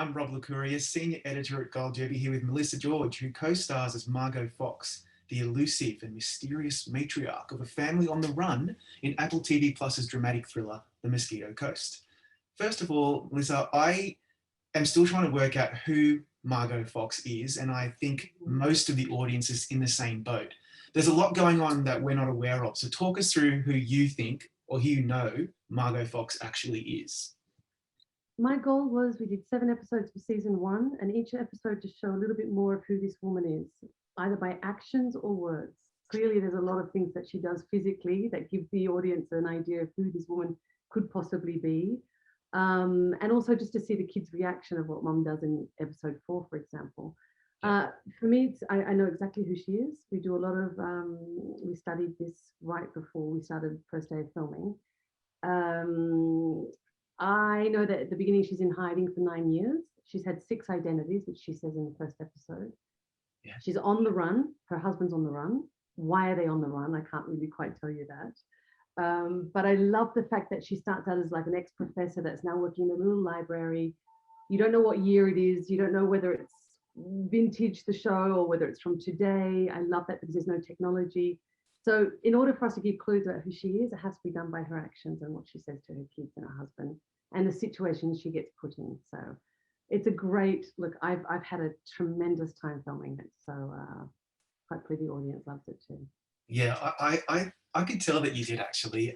I'm Rob LaCouria, Senior Editor at Gold Derby, here with Melissa George, who co-stars as Margot Fox, the elusive and mysterious matriarch of a family on the run in Apple TV Plus's dramatic thriller, The Mosquito Coast. First of all, Melissa, I am still trying to work out who Margot Fox is, and I think most of the audience is in the same boat. There's a lot going on that we're not aware of, so talk us through who you think, or who you know, Margot Fox actually is. My goal was we did 7 episodes for season 1, and each episode to show a little bit more of who this woman is, either by actions or words. Clearly, there's a lot of things that she does physically that give the audience an idea of who this woman could possibly be. And also just to see the kids' reaction of what Mum does in episode 4, for example. For me, I know exactly who she is. We do a lot of, we studied this right before we started first day of filming. I know that at the beginning she's in hiding for 9 years. She's had 6 identities, which she says in the first episode. Yeah. She's on the run. Her husband's on the run. Why are they on the run? I can't really quite tell you that. But I love the fact that she starts out as like an ex-professor that's now working in a little library. You don't know what year it is. You don't know whether it's vintage, the show, or whether it's from today. I love that because there's no technology. So in order for us to give clues about who she is, it has to be done by her actions and what she says to her kids and her husband and the situations she gets put in. So it's a great look. I've had a tremendous time filming it. So hopefully the audience loves it too. Yeah, I could tell that you did actually.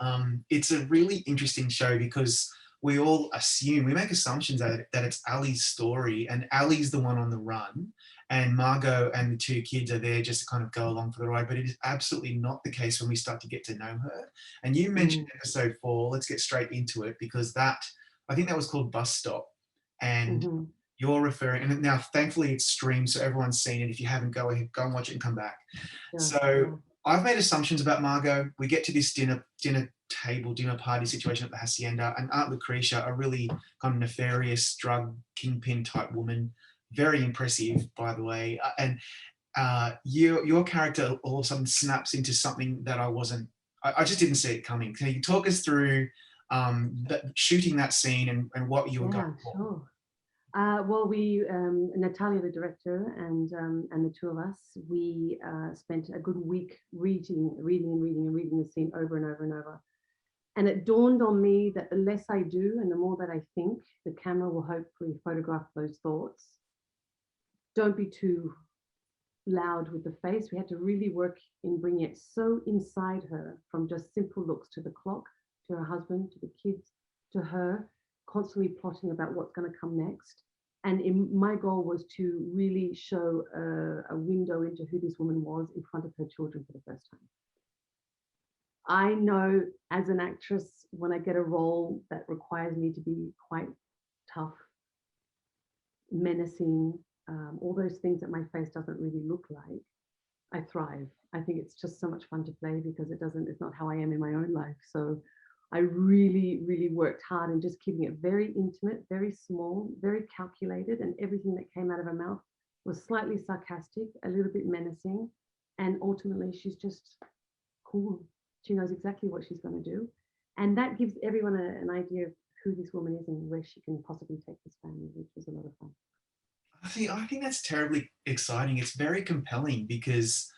It's a really interesting show because we all assume, we make assumptions that it's Allie's story, and Allie's the one on the run, and Margot and the 2 kids are there just to kind of go along for the ride, but it is absolutely not the case when we start to get to know her. And you mentioned episode 4, let's get straight into it, because that, I think that was called Bus Stop, and you're referring, and now thankfully it's streamed, so everyone's seen it. If you haven't, go ahead, go and watch it and come back. I've made assumptions about Margot. We get to this dinner party situation at the Hacienda, and Aunt Lucretia, a really kind of nefarious drug kingpin type woman, very impressive, by the way. And your character all of a sudden snaps into something that I just didn't see it coming. Can you talk us through shooting that scene and what you were going for? Sure. Well, Natalia, the director, and the 2 of us, we spent a good week reading the scene over and over and over. And it dawned on me that the less I do and the more that I think, the camera will hopefully photograph those thoughts. Don't be too loud with the face. We had to really work in bringing it so inside her, from just simple looks to the clock, to her husband, to the kids, to her, constantly plotting about what's going to come next. And my goal was to really show a window into who this woman was in front of her children for the first time. I know as an actress, when I get a role that requires me to be quite tough, menacing, all those things that my face doesn't really look like, I thrive. I think it's just so much fun to play because it's not how I am in my own life. So I really, really worked hard in just keeping it very intimate, very small, very calculated, and everything that came out of her mouth was slightly sarcastic, a little bit menacing, and ultimately she's just cool. She knows exactly what she's going to do, and that gives everyone an idea of who this woman is and where she can possibly take this family, which was a lot of fun. I think that's terribly exciting. It's very compelling because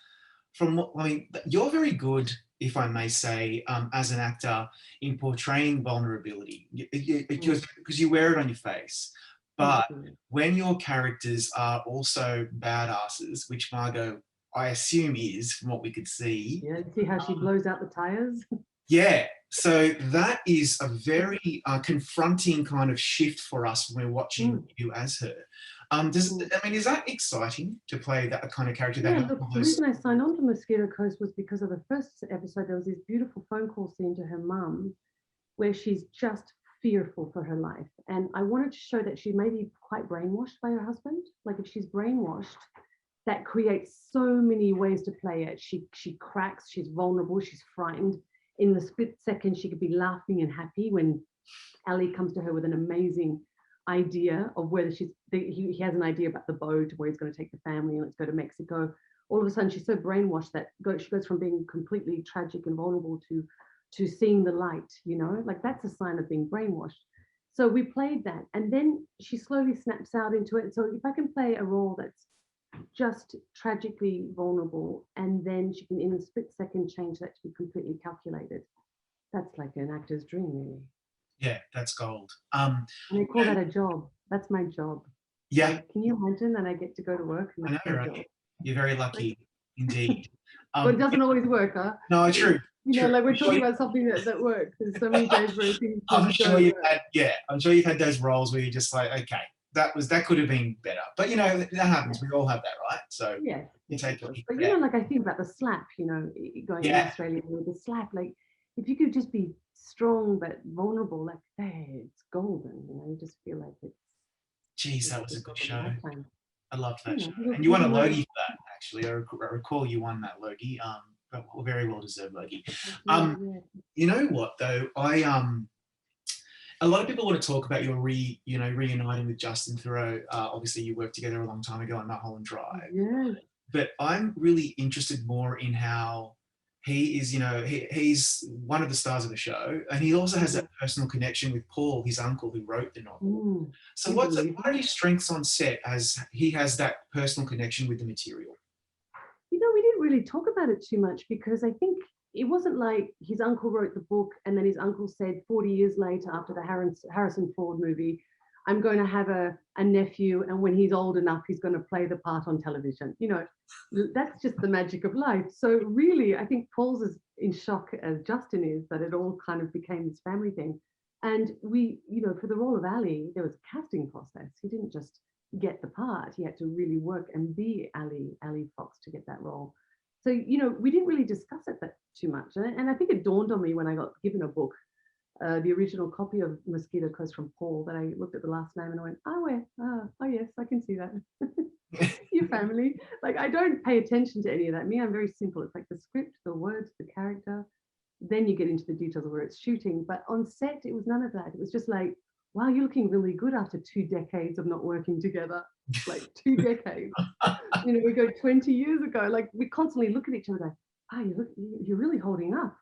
you're very good, if I may say, as an actor in portraying vulnerability because you wear it on your face. But when your characters are also badasses, which Margot, I assume, is, from what we could see. Yeah, see how she blows out the tires? Yeah, so that is a very confronting kind of shift for us when we're watching you as her. Is that exciting to play that kind of character? Yeah, look, the reason I signed on to Mosquito Coast was because of the first episode. There was this beautiful phone call scene to her mum where she's just fearful for her life. And I wanted to show that she may be quite brainwashed by her husband. Like, if she's brainwashed, that creates so many ways to play it. She cracks, she's vulnerable, she's frightened. In the split second, she could be laughing and happy when Allie comes to her with an amazing idea of whether he has an idea about the boat, where he's going to take the family and let's go to Mexico. All of a sudden, she's so brainwashed that she goes from being completely tragic and vulnerable to seeing the light, like that's a sign of being brainwashed. So we played that, and then she slowly snaps out into it. So if I can play a role that's just tragically vulnerable, and then she can in a split second change that to be completely calculated, that's like an actor's dream, really. Yeah, that's gold. And they call that a job. That's my job. Yeah, Like, can you imagine that I get to go to work and I that's know, my job? right? You're very Like, lucky indeed. but it Yeah, doesn't always work, huh? no, true, You know, true. like we're I'm sure talking about something that works. There's so many days where things I'm just sure don't you've work. had, yeah, I'm sure you've had those roles where you're just like, okay, that could have been better. But you know, that happens. We all have that, right? So Yes, you yes, take of what course. you But can you know, get. like I think about the slap, you know, going in Yeah, Australia with the slap, like if you could just be strong but vulnerable, like hey, it's golden, you know, you just feel like geez, it's that was the a good golden show. lifetime. I loved You that show, know, and you won little a Logie moments. for that. Actually, I recall you won that Logie. But very well deserved Logie. Yeah, Um, yeah. you know what though? A lot of people want to talk about your reuniting with Justin Theroux. Obviously, you worked together a long time ago on Mulholland Drive. Yes. But I'm really interested more in how he is, he's one of the stars of the show, and he also has Yeah. that personal connection with Paul, his uncle, who wrote the novel. Mm. So, You believe what are that? his strengths on set as he has that personal connection with the material? You know, we didn't really talk about it too much because I think it wasn't like his uncle wrote the book and then his uncle said 40 years later after the Harrison Ford movie, I'm going to have a nephew, and when he's old enough, he's going to play the part on television. You know, that's just the magic of life. So really, I think Paul's as in shock as Justin is that it all kind of became this family thing. And we, you know, for the role of Allie, there was a casting process. He didn't just get the part. He had to really work and be Allie Fox to get that role. So, you know, we didn't really discuss it that too much. And I think it dawned on me when I got given a book, the original copy of Mosquito Coast from Paul, that I looked at the last name and I went, oh yes, I can see that. Your family. Like, I don't pay attention to any of that. Me, I'm very simple. It's like the script, the words, the character. Then you get into the details of where it's shooting. But on set, it was none of that. It was just like, wow, you're looking really good after 2 decades of not working together. Like 2 decades. You know, we go 20 years ago. Like we constantly look at each other, oh, you're really holding up.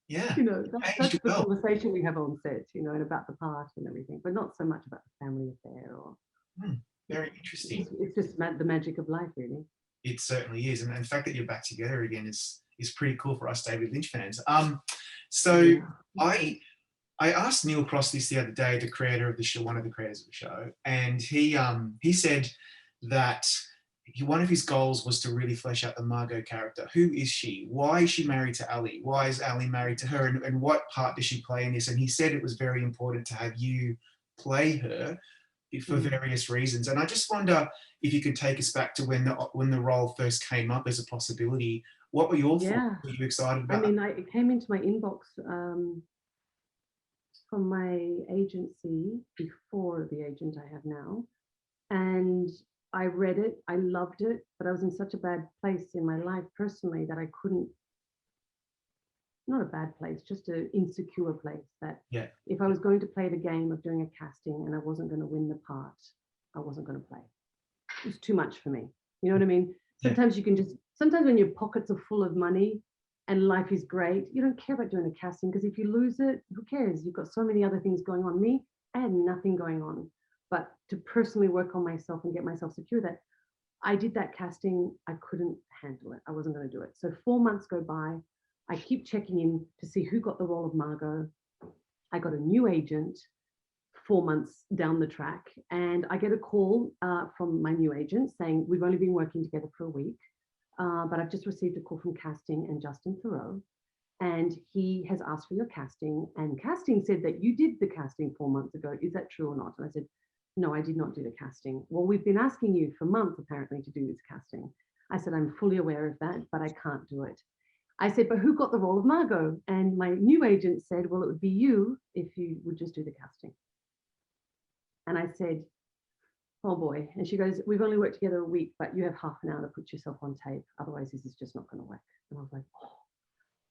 Yeah, You know, aged that's the well. conversation we have on set, you know, and about the part and everything, but not so much about the family affair or Hmm, very interesting. it's just the magic of life, really. It certainly is, and the fact that you're back together again is pretty cool for us David Lynch fans. So Yeah. I I asked Neil Cross this the other day, the creator of the show, one of the creators of the show, and he said that one of his goals was to really flesh out the Margot character. Who is she? Why is she married to Allie? Why is Allie married to her? And what part does she play in this? And he said it was very important to have you play her for various reasons. And I just wonder if you could take us back to when the role first came up as a possibility. What were your thoughts? Yeah. Were you excited I about that? mean, it came into my inbox from my agency before the agent I have now. And I read it, I loved it, but I was in such a bad place in my life personally that I couldn't, not a bad place, just an insecure place that Yeah, if I was going to play the game of doing a casting and I wasn't going to win the part, I wasn't going to play. It was too much for me. You know what I mean? yeah, Sometimes when your pockets are full of money and life is great, you don't care about doing a casting because if you lose it, who cares? You've got so many other things going on. Me, I had nothing going on. But to personally work on myself and get myself secure, that I did that casting, I couldn't handle it. I wasn't going to do it. So 4 months go by. I keep checking in to see who got the role of Margot. I got a new agent 4 months down the track, and I get a call from my new agent saying, we've only been working together for a week, but I've just received a call from casting and Justin Theroux, and he has asked for your casting, and casting said that you did the casting 4 months ago. Is that true or not? And I said, no, I did not do the casting. Well, we've been asking you for months apparently to do this casting. I said, I'm fully aware of that, but I can't do it. I said, but who got the role of Margot? And my new agent said, well, it would be you if you would just do the casting. And I said, oh boy. And she goes, we've only worked together a week, but you have half an hour to put yourself on tape. Otherwise, this is just not going to work. And I was like, oh,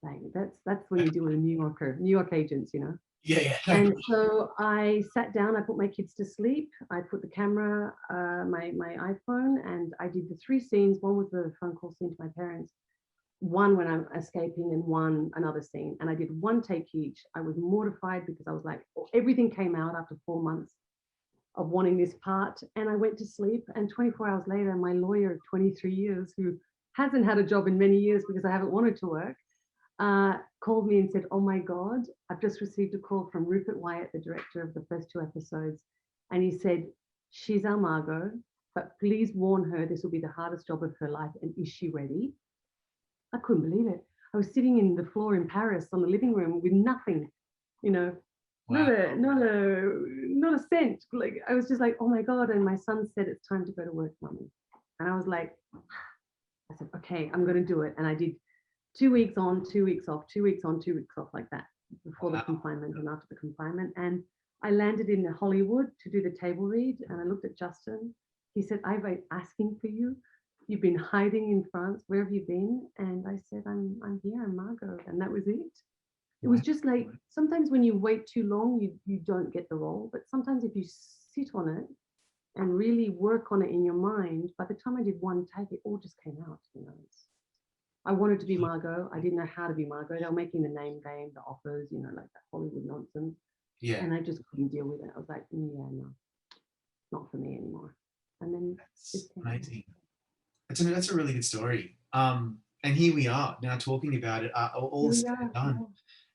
dang, that's when you deal with a New York agents, you know? yeah, yeah. No, And so I sat down, I put my kids to sleep. I put the camera, my iPhone, and I did the 3 scenes. One was the phone call scene to my parents. one when I'm escaping and one another scene. And I did one take each. I was mortified because I was like, everything came out after 4 months of wanting this part. And I went to sleep. And 24 hours later, my lawyer of 23 years, who hasn't had a job in many years because I haven't wanted to work, called me and said, oh my God, I've just received a call from Rupert Wyatt, the director of the first 2 episodes. And he said, she's our Margot, but please warn her this will be the hardest job of her life. And is she ready? I couldn't believe it. I was sitting in the floor in Paris on the living room with nothing, you know, Wow. not a cent. Like I was just like, oh my God. And my son said, it's time to go to work, mommy. And I was like, I said, okay, I'm going to do it. And I did 2 weeks on, 2 weeks off, 2 weeks on, 2 weeks off, like that, before the confinement and after the confinement. And I landed in Hollywood to do the table read. And I looked at Justin. He said, I've been asking for you. You've been hiding in France. Where have you been? And I said, I'm here, I'm Margot. And that was it. It was just like, sometimes when you wait too long, you don't get the role. But sometimes if you sit on it and really work on it in your mind, by the time I did one take, it all just came out. You know, I wanted to be Margot. I didn't know how to be Margot. They were making the name game, the offers, you know, like that Hollywood nonsense. Yeah. And I just couldn't deal with it. I was like, yeah, no, not for me anymore. And then That's amazing. That's a really good story. And here we are now talking about it, all said and done.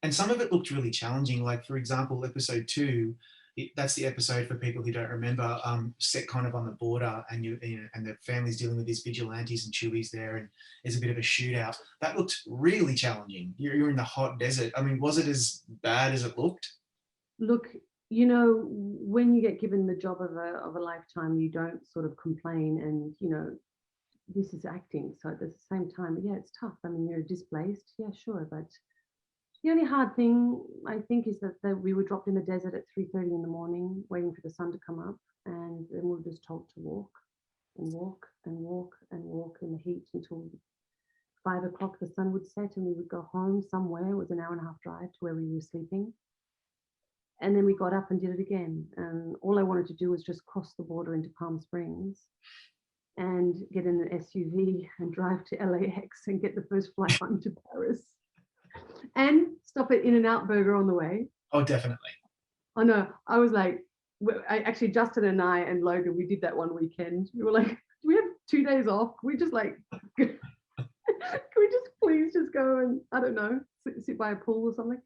And some of it looked really challenging. Like, for example, episode 2, that's the episode for people who don't remember, set kind of on the border, and and the family's dealing with these vigilantes and Chewie's there, and there's a bit of a shootout. That looked really challenging. You're in the hot desert. I mean, was it as bad as it looked? Look, you know, when you get given the job of a lifetime, you don't sort of complain. And, you know, this is acting. So at the same time, yeah, it's tough. I mean, you're displaced. Yeah, sure. But the only hard thing, I think, is that we were dropped in the desert at 3:30 in the morning, waiting for the sun to come up. And then we were just told to walk and walk and walk and walk in the heat until 5 o'clock the sun would set, and we would go home somewhere. It was an hour and a half drive to where we were sleeping. And then we got up and did it again. And all I wanted to do was just cross the border into Palm Springs and get in an SUV and drive to LAX and get the first flight home to Paris and stop at In-N-Out Burger on the way. Oh, definitely. Oh no, I was like, actually Justin and I and Logan, we did that one weekend. We were like, do we have 2 days off? We just like, can we just please just go and, I don't know, sit by a pool or something?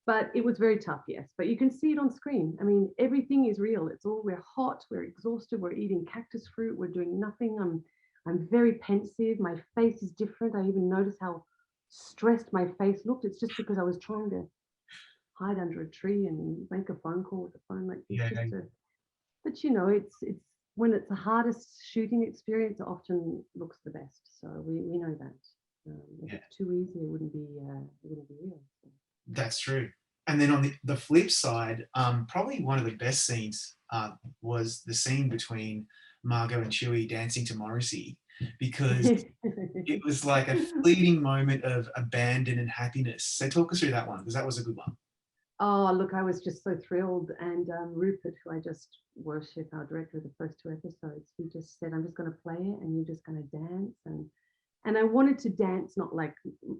But it was very tough, yes. But you can see it on screen. I mean, everything is real. It's all, we're hot, we're exhausted, we're eating cactus fruit, we're doing nothing. I'm very pensive. My face is different. I even noticed how stressed my face looked. It's just because I was trying to hide under a tree and make a phone call with the phone like this. Yeah. But you know, it's when it's the hardest shooting experience, it often looks the best. So we know that. If it's too easy, it wouldn't be real. So. That's true. And then on the flip side, probably one of the best scenes was the scene between Margot and Chewie dancing to Morrissey, because it was like a fleeting moment of abandon and happiness. So talk us through that one, because that was a good one. Oh, look, I was just so thrilled. And Rupert, who I just worship, our director of the first 2 episodes, he just said, I'm just going to play it and you're just going to dance. And I wanted to dance, not like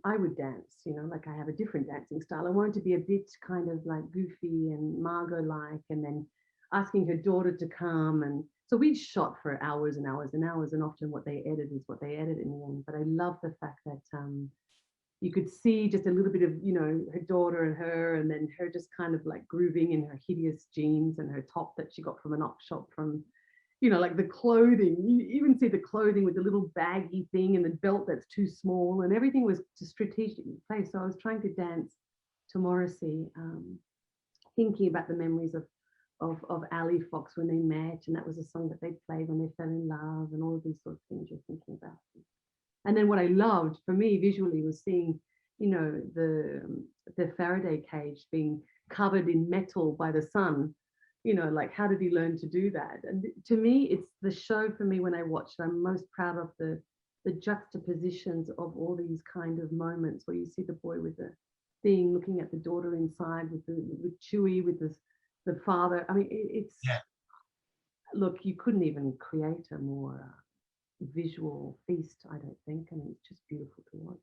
I would dance, you know, like I have a different dancing style. I wanted to be a bit kind of like goofy and Margot-like, and then asking her daughter to come. And so we shot for hours and hours and hours, and often what they edit is what they edit in the end. But I love the fact that you could see just a little bit of, you know, her daughter and her, and then her just kind of like grooving in her hideous jeans and her top that she got from an op shop from, you know, like the clothing, you even see the clothing with the little baggy thing and the belt that's too small, and everything was strategically placed. So I was trying to dance to Morrissey, thinking about the memories of Allie Fox when they met, and that was a song that they played when they fell in love, and all of these sort of things you're thinking about. And then what I loved for me visually was seeing, you know, the Faraday cage being covered in metal by the sun. You know, like, how did he learn to do that? And to me, it's the show for me when I watched. I'm most proud of the juxtapositions of all these kind of moments where you see the boy with the thing looking at the daughter inside, with Chewie, with the father. I mean, it's look, you couldn't even create a more visual feast, I don't think. I mean, it's just beautiful to watch.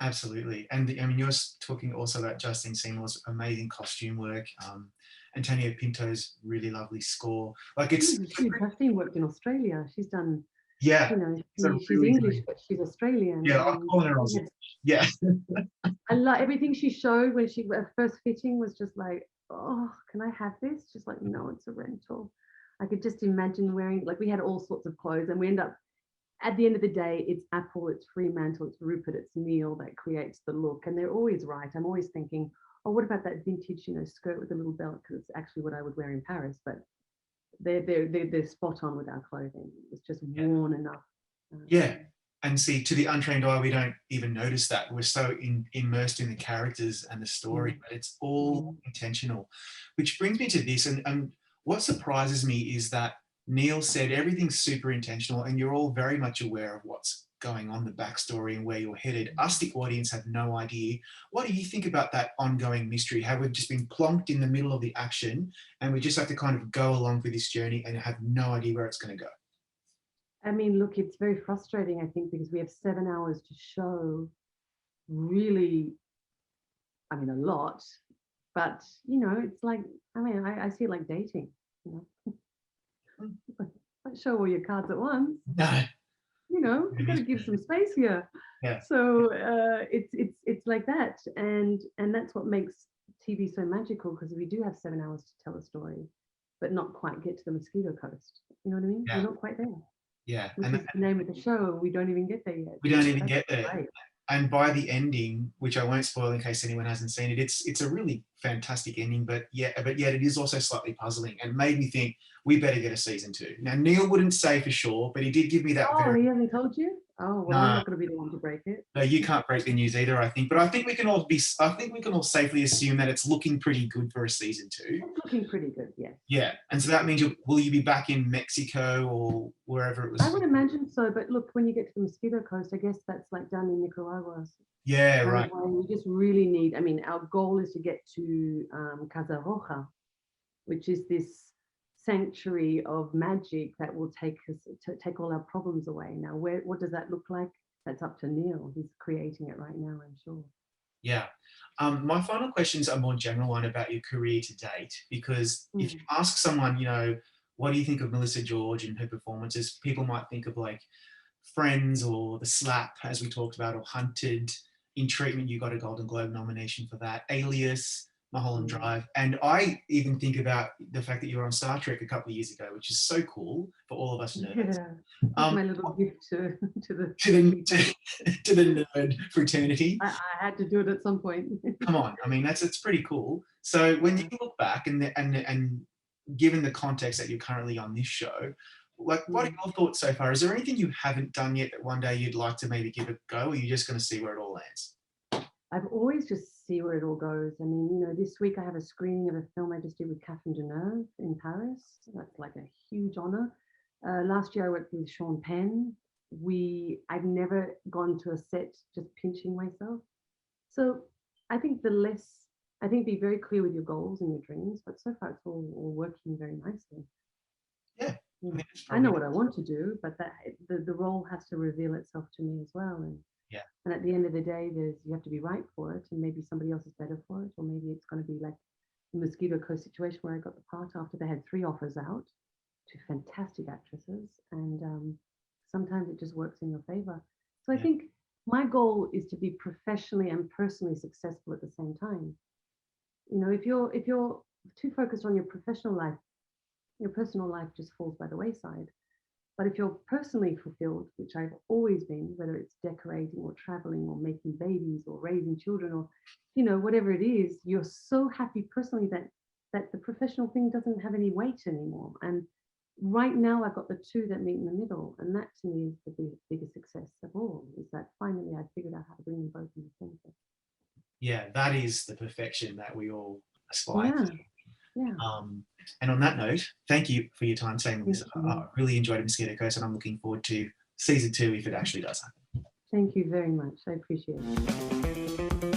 Absolutely. And I mean, you're talking also about Justin Seymour's amazing costume work, Antonio Pinto's really lovely score. Like Justine worked in Australia. She's done, yeah, you know, it's a she's really English, great, but she's Australian. yeah, I'm And calling her Aussie. Yeah. I like everything she showed when her first fitting was just like, oh, can I have this? Just like, no, it's a rental. I could just imagine wearing, like, we had all sorts of clothes, and we end up, at the end of the day, it's Apple, it's Fremantle, it's Rupert, it's Neil that creates the look, and they're always right. I'm always thinking, oh, what about that vintage, skirt with a little belt? Because it's actually what I would wear in Paris. But they're spot on with our clothing. It's just worn enough. Yeah. And see, to the untrained eye, we don't even notice that. We're so immersed in the characters and the story, but it's all intentional. Which brings me to this, and what surprises me is that Neil said everything's super intentional and you're all very much aware of what's going on, the backstory and where you're headed. Us, the audience, have no idea. What do you think about that ongoing mystery? How we've just been plonked in the middle of the action and we just have to kind of go along with this journey and have no idea where it's going to go? I mean, look, it's very frustrating, I think, because we have 7 hours to show really, I mean, a lot, but, it's like, I mean, I see it like dating, Don't show all your cards at once. No. You've got to give some space here. Yeah. So it's like that, and that's what makes TV so magical, because we do have 7 hours to tell a story, but not quite get to the Mosquito Coast. You know what I mean? Yeah. We're not quite there. Yeah. Which is the name of the show, and we don't even get there yet. We don't even get there. Right. And by the ending, which I won't spoil in case anyone hasn't seen it, it's a really fantastic ending, but yet it is also slightly puzzling and made me think we better get a season 2. Now, Neil wouldn't say for sure, but he did give me that. Oh, he hasn't told you? Oh, well, I'm not going to be the one to break it. No, you can't break the news either, I think. But I think we can all safely assume that it's looking pretty good for a season 2. It's looking pretty good, yes. Yeah, and so that means will you be back in Mexico or wherever it was? I would imagine so, but look, when you get to the Mosquito Coast, I guess that's like down in Nicaragua. Yeah, right. We just really need, I mean, our goal is to get to Casa Roja, which is this sanctuary of magic that will take all our problems away. Now, what does that look like? That's up to Neil. He's creating it right now, I'm sure. Yeah. My final questions are more general one about your career to date, because if you ask someone, what do you think of Melissa George and her performances, people might think of like Friends or The Slap, as we talked about, or Hunted. In Treatment, you got a Golden Globe nomination for that. Alias, Mulholland Drive. And I even think about the fact that you were on Star Trek a couple of years ago, which is so cool for all of us nerds. Yeah, my little gift to the nerd fraternity. I had to do it at some point. Come on, I mean it's pretty cool. So when you look back and given the context that you're currently on this show, like what are your thoughts so far? Is there anything you haven't done yet that one day you'd like to maybe give a go, or are you just going to see where it all lands? I've always just see where it all goes. I mean, this week I have a screening of a film I just did with Catherine Deneuve in Paris. That's like a huge honor. Last year I worked with Sean Penn. I've never gone to a set just pinching myself. So I think be very clear with your goals and your dreams, but so far it's all working very nicely. Yeah. I know what I want to do, but the role has to reveal itself to me as well. And at the end of the day, you have to be right for it, and maybe somebody else is better for it, or maybe it's going to be like the Mosquito Coast situation where I got the part after they had 3 offers out to fantastic actresses, and sometimes it just works in your favor. So I think my goal is to be professionally and personally successful at the same time. If you're too focused on your professional life, your personal life just falls by the wayside. But if you're personally fulfilled, which I've always been, whether it's decorating or traveling or making babies or raising children or, whatever it is, you're so happy personally that the professional thing doesn't have any weight anymore. And right now I've got the two that meet in the middle. And that to me is the biggest success of all, is that finally I figured out how to bring them both in the center. Yeah, that is the perfection that we all aspire to. Yeah. And on that note, thank you for your time saying this. I really enjoyed Mosquito Coast, and I'm looking forward to season 2 if it actually does happen. Thank you very much. I appreciate it.